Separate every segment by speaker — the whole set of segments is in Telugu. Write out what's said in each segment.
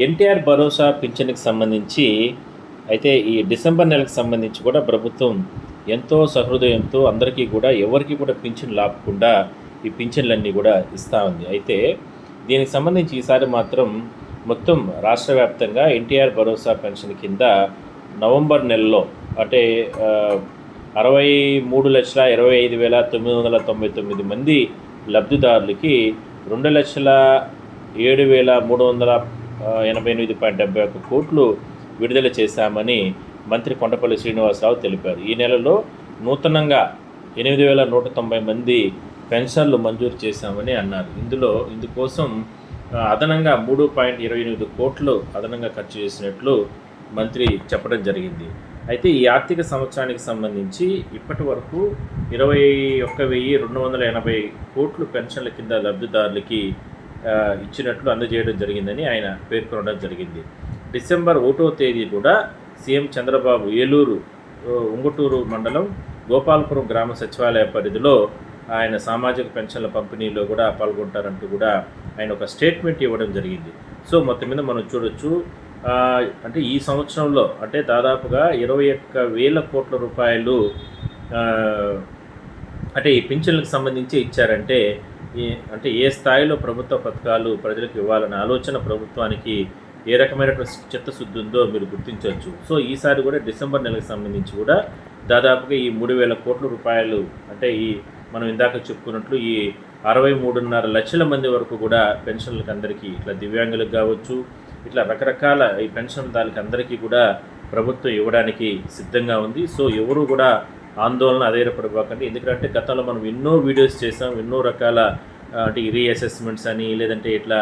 Speaker 1: ఎన్టీఆర్ భరోసా పింఛన్‌కి సంబంధించి అయితే ఈ డిసెంబర్ నెలకు సంబంధించి కూడా ప్రభుత్వం ఎంతో సహృదయంతో అందరికీ కూడా ఎవరికీ కూడా పింఛన్లు ఆపకుండా ఈ పింఛన్లన్నీ కూడా ఇస్తూ ఉంది. అయితే దీనికి సంబంధించి ఈసారి మాత్రం మొత్తం రాష్ట్ర వ్యాప్తంగా ఎన్టీఆర్ భరోసా పెన్షన్ కింద నవంబర్ నెలలో అంటే 63,25,999 మంది లబ్ధిదారులకి 2,07,388.71 కోట్లు విడుదల చేశామని మంత్రి కొండపల్లి శ్రీనివాసరావు తెలిపారు. ఈ నెలలో నూతనంగా 8,190 మంది పెన్షన్లు మంజూరు చేశామని అన్నారు. ఇందుకోసం అదనంగా 3.28 కోట్లు అదనంగా ఖర్చు చేసినట్లు మంత్రి చెప్పడం జరిగింది. అయితే ఈ ఆర్థిక సంవత్సరానికి సంబంధించి ఇప్పటి వరకు 21,280 కోట్లు పెన్షన్ల కింద లబ్ధిదారులకి ఇచ్చినట్లు అందజేయడం జరిగిందని ఆయన పేర్కొనడం జరిగింది. డిసెంబర్ 1వ తేదీ కూడా సీఎం చంద్రబాబు ఏలూరు ఉంగుటూరు మండలం గోపాలపురం గ్రామ సచివాలయ పరిధిలో ఆయన సామాజిక పెన్షన్ల పంపిణీలో కూడా పాల్గొంటారంటూ కూడా ఆయన ఒక స్టేట్మెంట్ ఇవ్వడం జరిగింది. సో మొత్తం మీద మనం చూడొచ్చు, అంటే ఈ సంవత్సరంలో అంటే దాదాపుగా 21,000 కోట్ల రూపాయలు అంటే ఈ పింఛన్లకు సంబంధించి ఇచ్చారంటే అంటే ఏ స్థాయిలో ప్రభుత్వ పథకాలు ప్రజలకు ఇవ్వాలనే ఆలోచన ప్రభుత్వానికి ఏ రకమైనటువంటి చిత్తశుద్ధి ఉందో మీరు గుర్తించవచ్చు. సో ఈసారి కూడా డిసెంబర్ నెలకు సంబంధించి కూడా దాదాపుగా ఈ 3,000 కోట్ల రూపాయలు అంటే మనం ఇందాక చెప్పుకున్నట్లు ఈ 63.5 లక్షల మంది వరకు కూడా పెన్షన్లకు అందరికీ ఇట్లా దివ్యాంగులకు కావచ్చు, ఇట్లా రకరకాల ఈ పెన్షన్దారులకి అందరికీ కూడా ప్రభుత్వం ఇవ్వడానికి సిద్ధంగా ఉంది. సో ఎవరు కూడా ఆందోళన అధైర్యపడిపోకండి. ఎందుకంటే గతంలో మనం ఎన్నో వీడియోస్ చేసాం, ఎన్నో రకాల అంటే రీఅసెస్మెంట్స్ అని లేదంటే ఇట్లా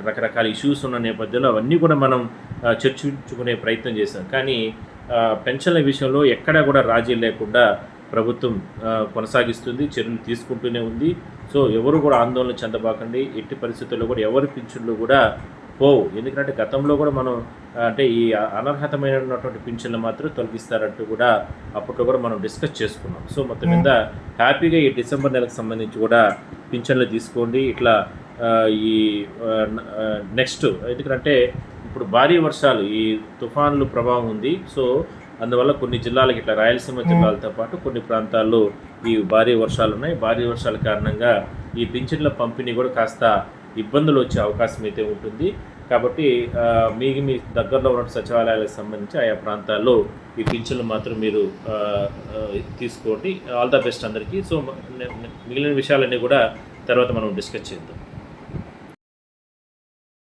Speaker 1: రకరకాల ఇష్యూస్ ఉన్న నేపథ్యంలో అవన్నీ కూడా మనం చర్చించుకునే ప్రయత్నం చేసాం. కానీ పెన్షన్ల విషయంలో ఎక్కడా కూడా రాజీ లేకుండా ప్రభుత్వం కొనసాగిస్తుంది, చర్యలు తీసుకుంటూనే ఉంది. సో ఎవరు కూడా ఆందోళన చెందబాకండి. ఎట్టి పరిస్థితుల్లో కూడా ఎవరి పింఛన్లు కూడా పోవు. ఎందుకంటే గతంలో కూడా మనం అంటే ఈ అనర్హతమైనటువంటి పింఛన్లు మాత్రం తొలగిస్తారంటూ కూడా అప్పట్లో కూడా మనం డిస్కస్ చేసుకున్నాం. సో మొత్తం మీద హ్యాపీగా ఈ డిసెంబర్ నెలకు సంబంధించి కూడా పింఛన్లు తీసుకోండి. ఇట్లా ఈ నెక్స్ట్ ఎందుకంటే ఇప్పుడు భారీ వర్షాలు ఈ తుఫాన్లు ప్రభావం ఉంది. సో అందువల్ల కొన్ని జిల్లాలకు ఇట్లా రాయలసీమ జిల్లాలతో పాటు కొన్ని ప్రాంతాల్లో ఈ భారీ వర్షాలు ఉన్నాయి. భారీ వర్షాల కారణంగా ఈ పింఛన్ల పంపిణీ కూడా కాస్త ఇబ్బందులు వచ్చే అవకాశం అయితే ఉంటుంది. కాబట్టి మీ దగ్గరలో ఉన్న సచివాలయాలకు సంబంధించి ఆయా ప్రాంతాల్లో ఈ పింఛన్లు మాత్రం మీరు తీసుకోండి. ఆల్ ద బెస్ట్ అందరికీ. సో మిగిలిన విషయాలన్నీ కూడా తర్వాత మనం డిస్కస్ చేద్దాం.